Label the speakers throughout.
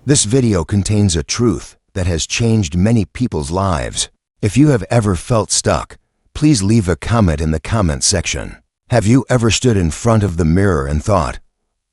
Speaker 1: This video contains a truth that has changed many people's lives. If you have ever felt stuck, please leave a comment in the comment section. Have you ever stood in front of the mirror and thought,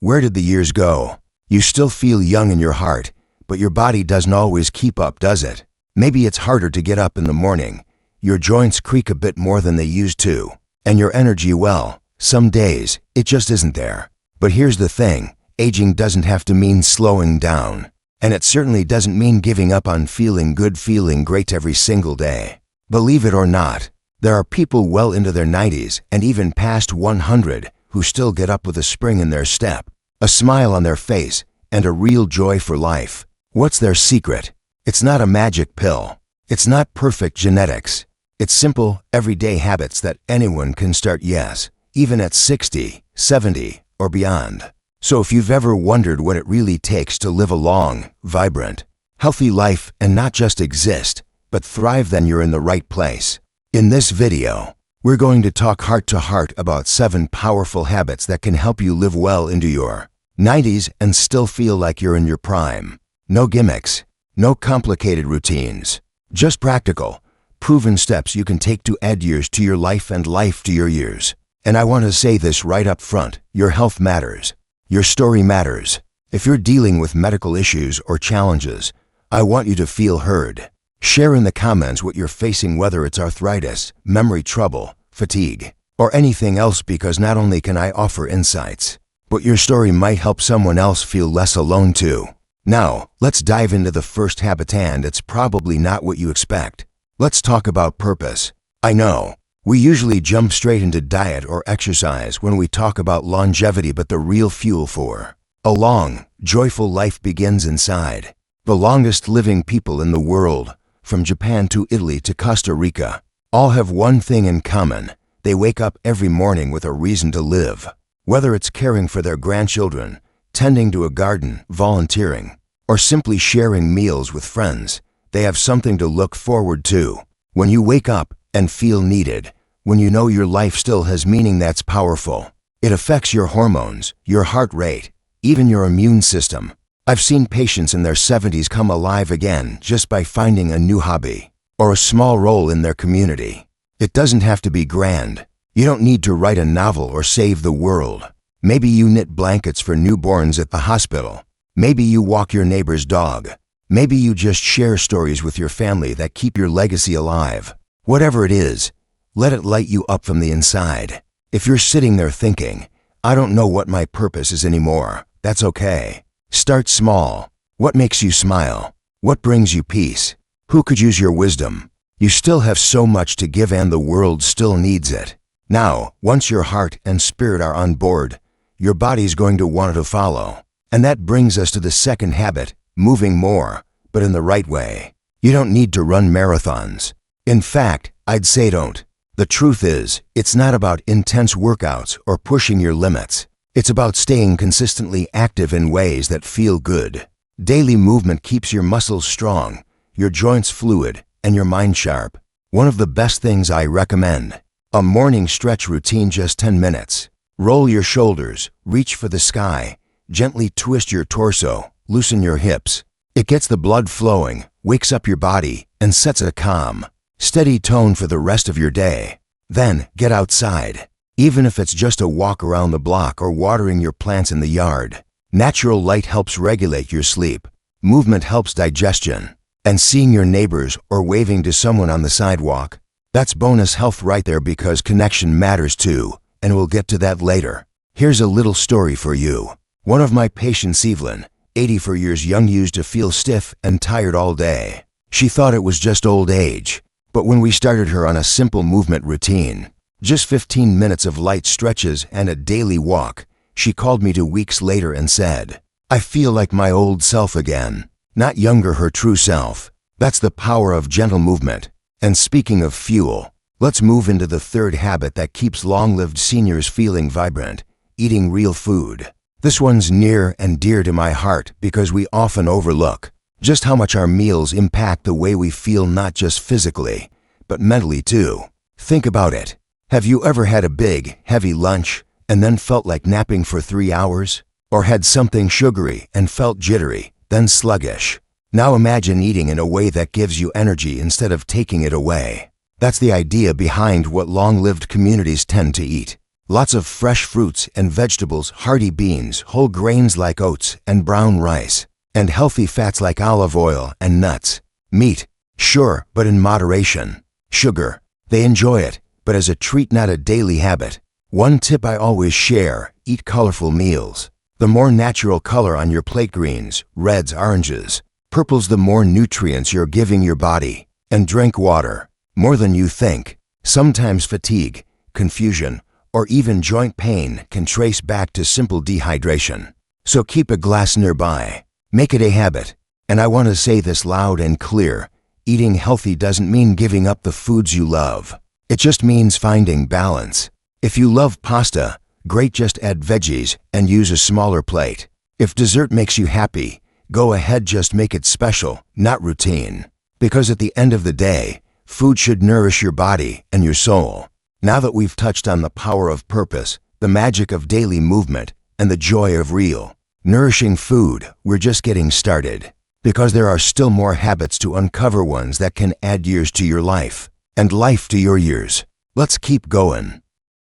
Speaker 1: where did the years go? You still feel young in your heart, but your body doesn't always keep up, does it? Maybe it's harder to get up in the morning. Your joints creak a bit more than they used to. And your energy, well, some days, it just isn't there. But here's the thing, aging doesn't have to mean slowing down. And it certainly doesn't mean giving up on feeling good, feeling great every single day. Believe it or not, there are people well into their 90s and even past 100 who still get up with a spring in their step, a smile on their face, and a real joy for life. What's their secret? It's not a magic pill. It's not perfect genetics. It's simple, everyday habits that anyone can start, yes, even at 60, 70, or beyond. So if you've ever wondered what it really takes to live a long, vibrant, healthy life and not just exist, but thrive, then you're in the right place. In this video, we're going to talk heart to heart about 7 powerful habits that can help you live well into your 90s and still feel like you're in your prime. No gimmicks, no complicated routines, just practical, proven steps you can take to add years to your life and life to your years. And I want to say this right up front, your health matters. Your story matters. If you're dealing with medical issues or challenges, I want you to feel heard. Share in the comments what you're facing, whether it's arthritis, memory trouble, fatigue, or anything else, because not only can I offer insights, but your story might help someone else feel less alone too. Now, let's dive into the first habit, and it's probably not what you expect. Let's talk about purpose. I know, we usually jump straight into diet or exercise when we talk about longevity, but the real fuel for a long, joyful life begins inside. The longest living people in the world, from Japan to Italy to Costa Rica, all have one thing in common. They wake up every morning with a reason to live. Whether it's caring for their grandchildren, tending to a garden, volunteering, or simply sharing meals with friends, they have something to look forward to. When you wake up and feel needed, when you know your life still has meaning, that's powerful. It affects your hormones, your heart rate, even your immune system. I've seen patients in their 70s come alive again just by finding a new hobby or a small role in their community. It doesn't have to be grand. You don't need to write a novel or save the world. Maybe you knit blankets for newborns at the hospital. Maybe you walk your neighbor's dog. Maybe you just share stories with your family that keep your legacy alive. Whatever it is, let it light you up from the inside. If you're sitting there thinking, I don't know what my purpose is anymore, that's okay. Start small. What makes you smile? What brings you peace? Who could use your wisdom? You still have so much to give, and the world still needs it. Now, once your heart and spirit are on board, your body's going to want to follow. And that brings us to the second habit, moving more, but in the right way. You don't need to run marathons. In fact, I'd say don't. The truth is, it's not about intense workouts or pushing your limits. It's about staying consistently active in ways that feel good. Daily movement keeps your muscles strong, your joints fluid, and your mind sharp. One of the best things I recommend: a morning stretch routine, just 10 minutes. Roll your shoulders, reach for the sky, gently twist your torso, loosen your hips. It gets the blood flowing, wakes up your body, and sets a calm, steady tone for the rest of your day. Then, get outside. Even if it's just a walk around the block or watering your plants in the yard. Natural light helps regulate your sleep. Movement helps digestion. And seeing your neighbors or waving to someone on the sidewalk, that's bonus health right there, because connection matters too, and we'll get to that later. Here's a little story for you. One of my patients, Evelyn, 84 years young, used to feel stiff and tired all day. She thought it was just old age. But when we started her on a simple movement routine, just 15 minutes of light stretches and a daily walk, she called me 2 weeks later and said, I feel like my old self again. Not younger, her true self. That's the power of gentle movement. And speaking of fuel, let's move into the third habit that keeps long-lived seniors feeling vibrant: eating real food. This one's near and dear to my heart because we often overlook just how much our meals impact the way we feel, not just physically, but mentally too. Think about it. Have you ever had a big, heavy lunch and then felt like napping for 3 hours? Or had something sugary and felt jittery, then sluggish. Now imagine eating in a way that gives you energy instead of taking it away. That's the idea behind what long-lived communities tend to eat. Lots of fresh fruits and vegetables, hearty beans, whole grains like oats and brown rice, and healthy fats like olive oil and nuts. Meat, sure, but in moderation. Sugar, they enjoy it, but as a treat, not a daily habit. One tip I always share: eat colorful meals. The more natural color on your plate, greens, reds, oranges, purples, the more nutrients you're giving your body. And drink water, more than you think. Sometimes fatigue, confusion, or even joint pain can trace back to simple dehydration. So keep a glass nearby. Make it a habit. And I want to say this loud and clear: eating healthy doesn't mean giving up the foods you love. It just means finding balance. If you love pasta, great, just add veggies and use a smaller plate. If dessert makes you happy, go ahead, just make it special, not routine. Because at the end of the day, food should nourish your body and your soul. Now that we've touched on the power of purpose, the magic of daily movement, and the joy of real, nourishing food, we're just getting started. Because there are still more habits to uncover, ones that can add years to your life, and life to your years. Let's keep going.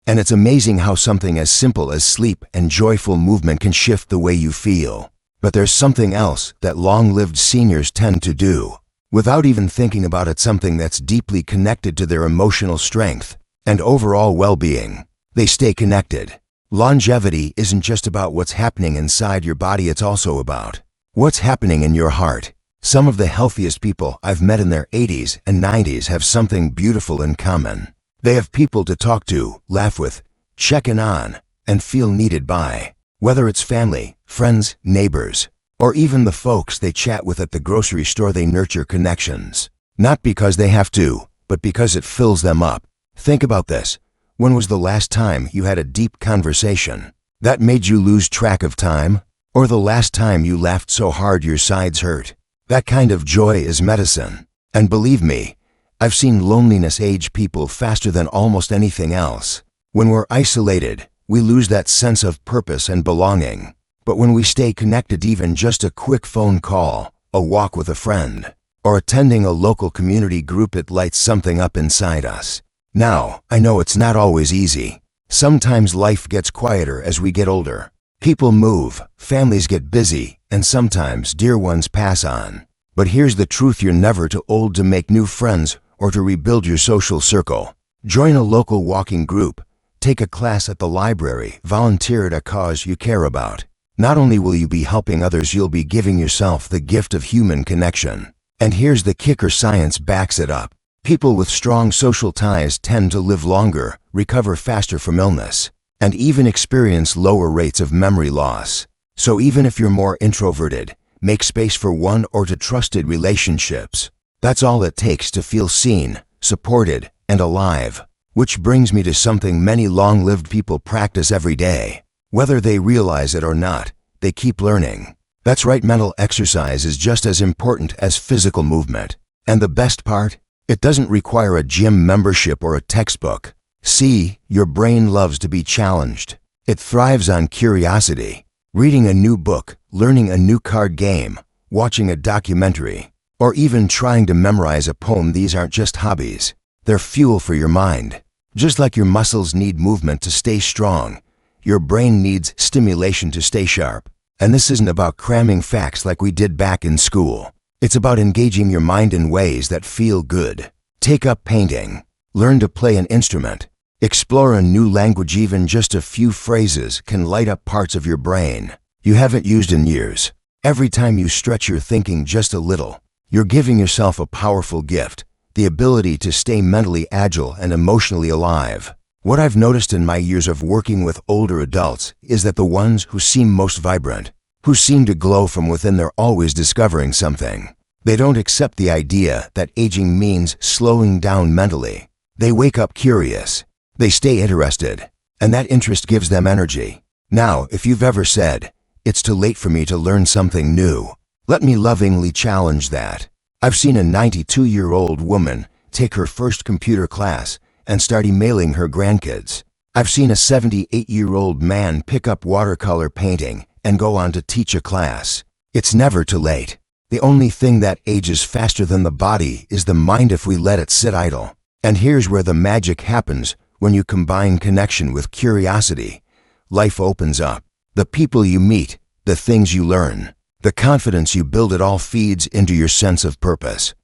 Speaker 1: And it's amazing how something as simple as sleep and joyful movement can shift the way you feel. But there's something else that long-lived seniors tend to do, without even thinking about it, something that's deeply connected to their emotional strength and overall well-being. They stay connected. Longevity isn't just about what's happening inside your body, it's also about what's happening in your heart. Some of the healthiest people I've met in their 80s and 90s have something beautiful in common. They have people to talk to, laugh with, check in on, and feel needed by. Whether it's family, friends, neighbors, or even the folks they chat with at the grocery store, they nurture connections. Not because they have to, but because it fills them up. Think about this. When was the last time you had a deep conversation that made you lose track of time? Or the last time you laughed so hard your sides hurt? That kind of joy is medicine. And believe me, I've seen loneliness age people faster than almost anything else. When we're isolated, we lose that sense of purpose and belonging. But when we stay connected, even just a quick phone call, a walk with a friend, or attending a local community group, it lights something up inside us. Now, I know it's not always easy. Sometimes life gets quieter as we get older. People move, families get busy, and sometimes dear ones pass on. But here's the truth: you're never too old to make new friends or to rebuild your social circle. Join a local walking group, take a class at the library, volunteer at a cause you care about. Not only will you be helping others, you'll be giving yourself the gift of human connection. And here's the kicker: science backs it up. People with strong social ties tend to live longer, recover faster from illness, and even experience lower rates of memory loss. So even if you're more introverted, make space for one or two trusted relationships. That's all it takes to feel seen, supported, and alive. Which brings me to something many long-lived people practice every day. Whether they realize it or not, they keep learning. That's right, mental exercise is just as important as physical movement. And the best part? It doesn't require a gym membership or a textbook. See, your brain loves to be challenged. It thrives on curiosity. Reading a new book, learning a new card game, watching a documentary, or even trying to memorize a poem, these aren't just hobbies. They're fuel for your mind. Just like your muscles need movement to stay strong, your brain needs stimulation to stay sharp. And this isn't about cramming facts like we did back in school. It's about engaging your mind in ways that feel good. Take up painting. Learn to play an instrument. Explore a new language. Even just a few phrases can light up parts of your brain you haven't used in years. Every time you stretch your thinking just a little, you're giving yourself a powerful gift: the ability to stay mentally agile and emotionally alive. What I've noticed in my years of working with older adults is that the ones who seem most vibrant, who seem to glow from within, they're always discovering something. They don't accept the idea that aging means slowing down mentally. They wake up curious. They stay interested, and that interest gives them energy. Now, if you've ever said, "It's too late for me to learn something new," let me lovingly challenge that. I've seen a 92-year-old woman take her first computer class and start emailing her grandkids. I've seen a 78-year-old man pick up watercolor painting and go on to teach a class. It's never too late. The only thing that ages faster than the body is the mind if we let it sit idle. And here's where the magic happens. When you combine connection with curiosity, life opens up. The people you meet, the things you learn, the confidence you build, it all feeds into your sense of purpose.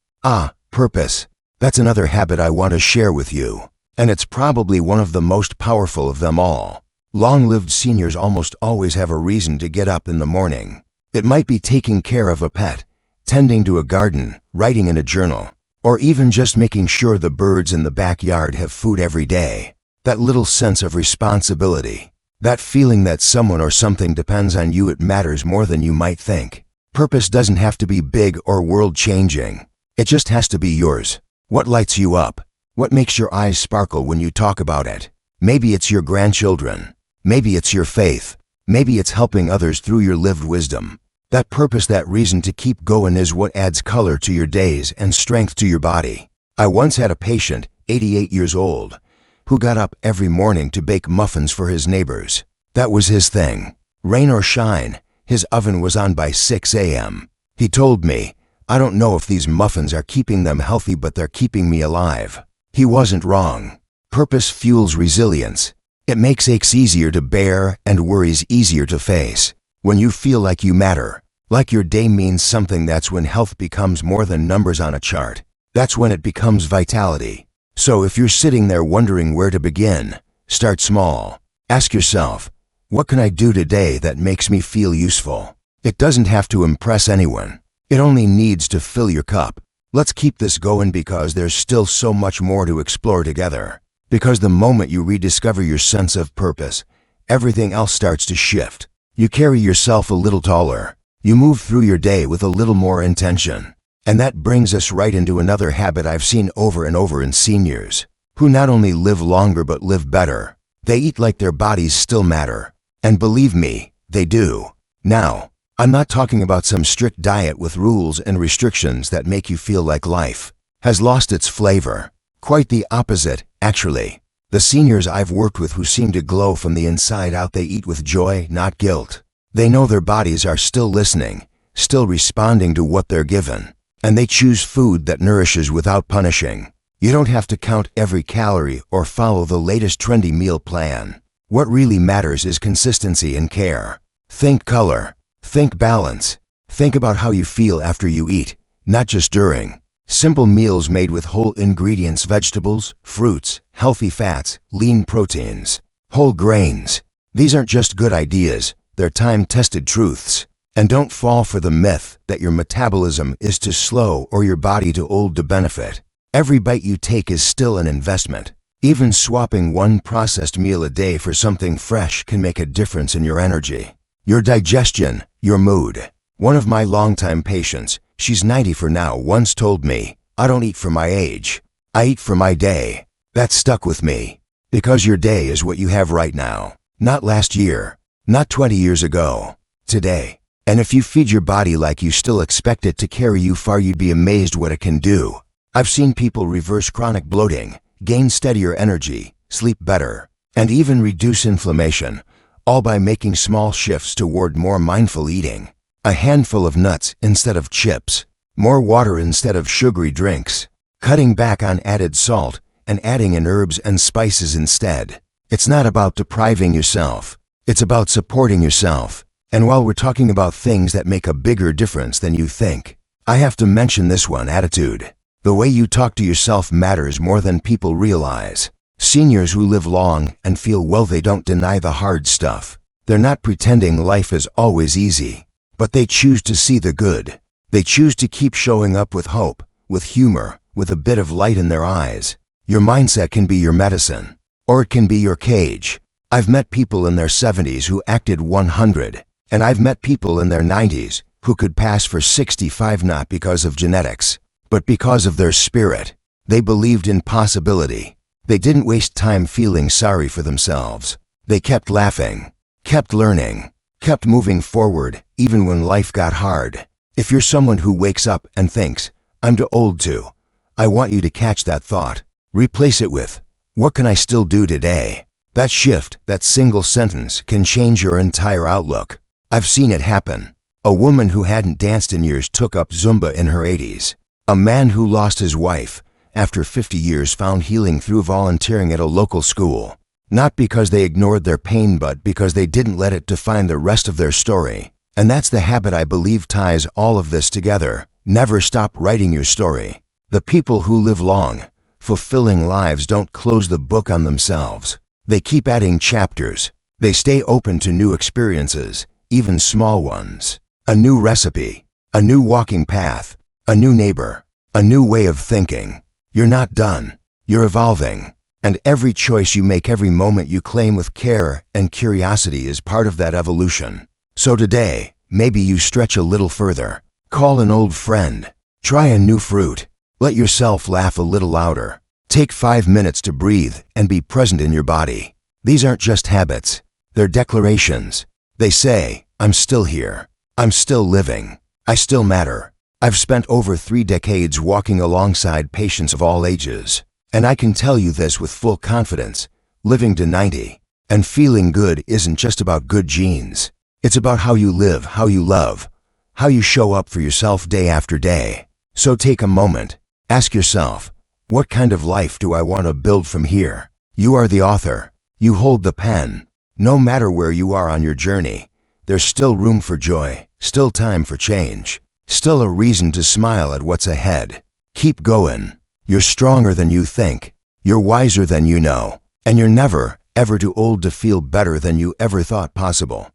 Speaker 1: Purpose. That's another habit I want to share with you. And it's probably one of the most powerful of them all. Long-lived seniors almost always have a reason to get up in the morning. It might be taking care of a pet, tending to a garden, writing in a journal, or even just making sure the birds in the backyard have food every day. That little sense of responsibility, that feeling that someone or something depends on you, it matters more than you might think. Purpose doesn't have to be big or world-changing. It just has to be yours. What lights you up? What makes your eyes sparkle when you talk about it? Maybe it's your grandchildren. Maybe it's your faith. Maybe it's helping others through your lived wisdom. That purpose, that reason to keep going, is what adds color to your days and strength to your body. I once had a patient, 88 years old, who got up every morning to bake muffins for his neighbors. That was his thing. Rain or shine, his oven was on by 6 a.m. He told me, "I don't know if these muffins are keeping them healthy, but they're keeping me alive." He wasn't wrong. Purpose fuels resilience. It makes aches easier to bear and worries easier to face. When you feel like you matter, like your day means something, that's when health becomes more than numbers on a chart. That's when it becomes vitality. So if you're sitting there wondering where to begin, start small. Ask yourself, what can I do today that makes me feel useful? It doesn't have to impress anyone. It only needs to fill your cup. Let's keep this going, because there's still so much more to explore together. Because the moment you rediscover your sense of purpose, everything else starts to shift. You carry yourself a little taller. You move through your day with a little more intention. And that brings us right into another habit I've seen over and over in seniors, who not only live longer but live better. They eat like their bodies still matter. And believe me, they do. Now, I'm not talking about some strict diet with rules and restrictions that make you feel like life has lost its flavor. Quite the opposite, actually. The seniors I've worked with who seem to glow from the inside out, they eat with joy, not guilt. They know their bodies are still listening, still responding to what they're given. And they choose food that nourishes without punishing. You don't have to count every calorie or follow the latest trendy meal plan. What really matters is consistency and care. Think color. Think balance. Think about how you feel after you eat, not just during. Simple meals made with whole ingredients, vegetables, fruits, healthy fats, lean proteins, whole grains. These aren't just good ideas, they're time-tested truths. And don't fall for the myth that your metabolism is too slow or your body too old to benefit. Every bite you take is still an investment. Even swapping one processed meal a day for something fresh can make a difference in your energy, your digestion, your mood. One of my longtime patients, she's 90 for now, once told me, "I don't eat for my age. I eat for my day." That stuck with me. Because your day is what you have right now. Not last year. Not 20 years ago. Today. And if you feed your body like you still expect it to carry you far, you'd be amazed what it can do. I've seen people reverse chronic bloating, gain steadier energy, sleep better, and even reduce inflammation, all by making small shifts toward more mindful eating. A handful of nuts instead of chips, more water instead of sugary drinks, cutting back on added salt and adding in herbs and spices instead. It's not about depriving yourself. It's about supporting yourself. And while we're talking about things that make a bigger difference than you think, I have to mention this one: attitude. The way you talk to yourself matters more than people realize. Seniors who live long and feel well, they don't deny the hard stuff. They're not pretending life is always easy, but they choose to see the good. They choose to keep showing up with hope, with humor, with a bit of light in their eyes. Your mindset can be your medicine, or it can be your cage. I've met people in their 70s who acted 100. And I've met people in their 90s who could pass for 65, not because of genetics, but because of their spirit. They believed in possibility. They didn't waste time feeling sorry for themselves. They kept laughing, kept learning, kept moving forward, even when life got hard. If you're someone who wakes up and thinks, "I'm too old to," I want you to catch that thought. Replace it with, "What can I still do today?" That shift, that single sentence, can change your entire outlook. I've seen it happen. A woman who hadn't danced in years took up Zumba in her 80s. A man who lost his wife, after 50 years, found healing through volunteering at a local school. Not because they ignored their pain, but because they didn't let it define the rest of their story. And that's the habit I believe ties all of this together. Never stop writing your story. The people who live long, fulfilling lives don't close the book on themselves. They keep adding chapters. They stay open to new experiences, even small ones. A new recipe, a new walking path, a new neighbor, a new way of thinking. You're not done. You're evolving. And every choice you make, every moment you claim with care and curiosity is part of that evolution. So today, maybe you stretch a little further. Call an old friend. Try a new fruit. Let yourself laugh a little louder. Take 5 minutes to breathe and be present in your body. These aren't just habits. They're declarations. They say, I'm still here. I'm still living. I still matter. I've spent over 3 decades walking alongside patients of all ages. And I can tell you this with full confidence, living to 90 and feeling good isn't just about good genes. It's about how you live, how you love, how you show up for yourself day after day. So take a moment. Ask yourself, what kind of life do I want to build from here? You are the author. You hold the pen. No matter where you are on your journey, there's still room for joy, still time for change, still a reason to smile at what's ahead. Keep going. You're stronger than you think. You're wiser than you know. And you're never, ever too old to feel better than you ever thought possible.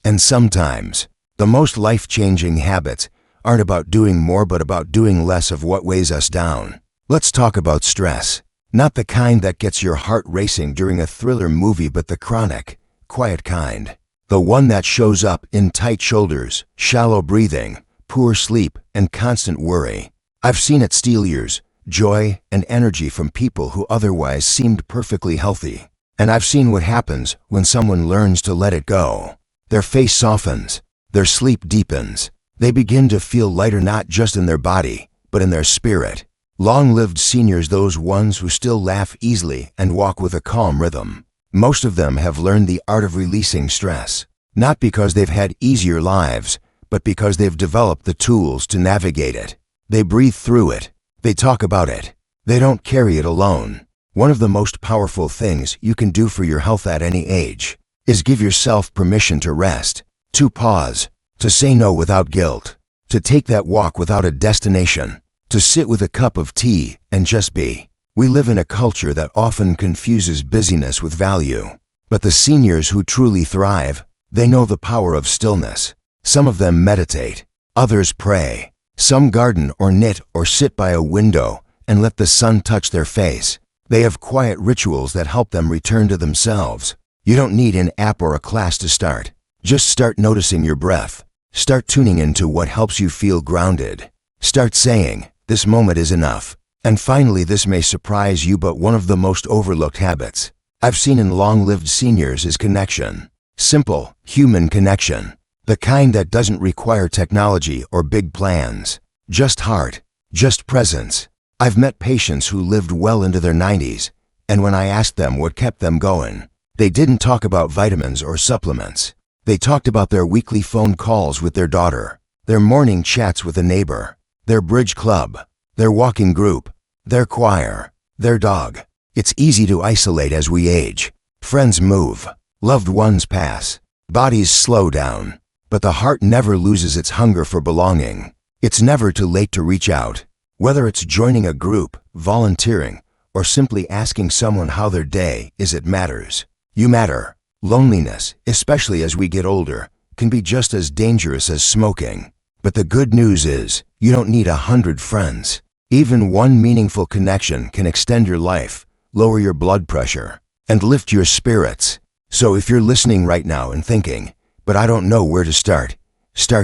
Speaker 1: And sometimes, the most life-changing habits aren't about doing more but about doing less of what weighs us down. Let's talk about stress. Not the kind that gets your heart racing during a thriller movie, but the chronic, quiet kind. The one that shows up in tight shoulders, shallow breathing, poor sleep, and constant worry. I've seen it steal years, joy, and energy from people who otherwise seemed perfectly healthy. And I've seen what happens when someone learns to let it go. Their face softens, their sleep deepens. They begin to feel lighter, not just in their body, but in their spirit. Long-lived seniors, those ones who still laugh easily and walk with a calm rhythm. Most of them have learned the art of releasing stress, not because they've had easier lives, but because they've developed the tools to navigate it. They breathe through it. They talk about it. They don't carry it alone. One of the most powerful things you can do for your health at any age is give yourself permission to rest, to pause, to say no without guilt, to take that walk without a destination, to sit with a cup of tea and just be. We live in a culture that often confuses busyness with value. But the seniors who truly thrive, they know the power of stillness. Some of them meditate. Others pray. Some garden or knit or sit by a window and let the sun touch their face. They have quiet rituals that help them return to themselves. You don't need an app or a class to start. Just start noticing your breath. Start tuning into what helps you feel grounded. Start saying, this moment is enough. And finally, this may surprise you, but one of the most overlooked habits I've seen in long-lived seniors is connection. Simple, human connection. The kind that doesn't require technology or big plans. Just heart. Just presence. I've met patients who lived well into their 90s, and when I asked them what kept them going, they didn't talk about vitamins or supplements. They talked about their weekly phone calls with their daughter, their morning chats with a neighbor, their bridge club, their walking group, their choir, their dog. It's easy to isolate as we age. Friends move. Loved ones pass. Bodies slow down. But the heart never loses its hunger for belonging. It's never too late to reach out. Whether it's joining a group, volunteering, or simply asking someone how their day is, it matters. You matter. Loneliness, especially as we get older, can be just as dangerous as smoking. But the good news is, you don't need 100 friends. Even one meaningful connection can extend your life, lower your blood pressure, and lift your spirits. So if you're listening right now and thinking, but I don't know where to start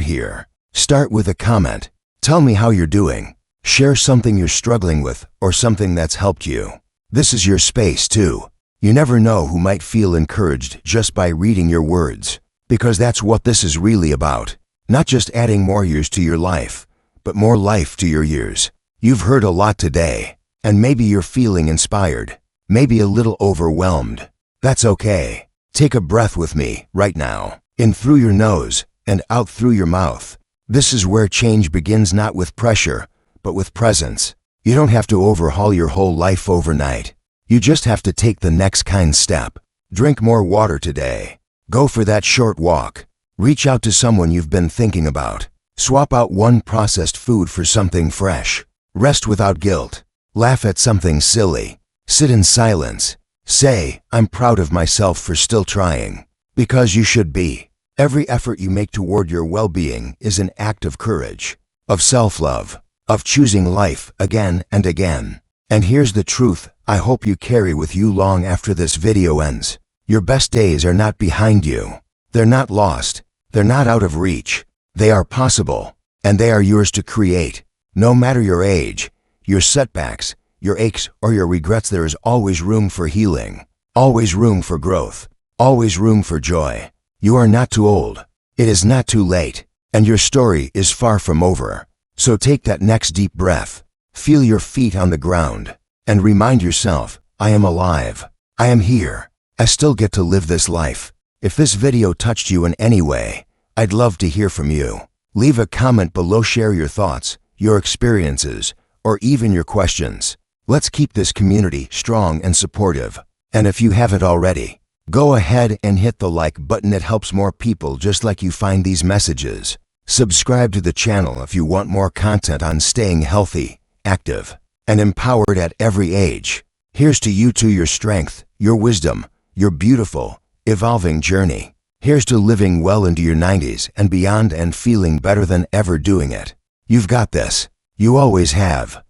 Speaker 1: here. Start with a comment. Tell me how you're doing. Share something you're struggling with or something that's helped you. This is your space too. You never know who might feel encouraged just by reading your words, because that's what this is really about. Not just adding more years to your life, but more life to your years. You've heard a lot today, and maybe you're feeling inspired, maybe a little overwhelmed. That's okay. Take a breath with me right now. In through your nose and out through your mouth. This is where change begins, not with pressure, but with presence. You don't have to overhaul your whole life overnight. You just have to take the next kind step. Drink more water today. Go for that short walk. Reach out to someone you've been thinking about. Swap out one processed food for something fresh. Rest without guilt. Laugh at something silly. Sit in silence. Say, I'm proud of myself for still trying. Because you should be. Every effort you make toward your well-being is an act of courage, of self-love, of choosing life again and again. And here's the truth I hope you carry with you long after this video ends. Your best days are not behind you. They're not lost. They're not out of reach. They are possible, and they are yours to create. No matter your age, your setbacks, your aches, or your regrets, there is always room for healing, always room for growth, always room for joy. You are not too old. It is not too late, and your story is far from over. So take that next deep breath, feel your feet on the ground, and remind yourself, I am alive. I am here. I still get to live this life. If this video touched you in any way, I'd love to hear from you. Leave a comment below, share your thoughts, your experiences, or even your questions. Let's keep this community strong and supportive. And if you haven't already, go ahead and hit the like button. It helps more people just like you find these messages. Subscribe to the channel if you want more content on staying healthy, active, and empowered at every age. Here's to you, to your strength, your wisdom, your beautiful, evolving journey. Here's to living well into your 90s and beyond and feeling better than ever doing it. You've got this. You always have.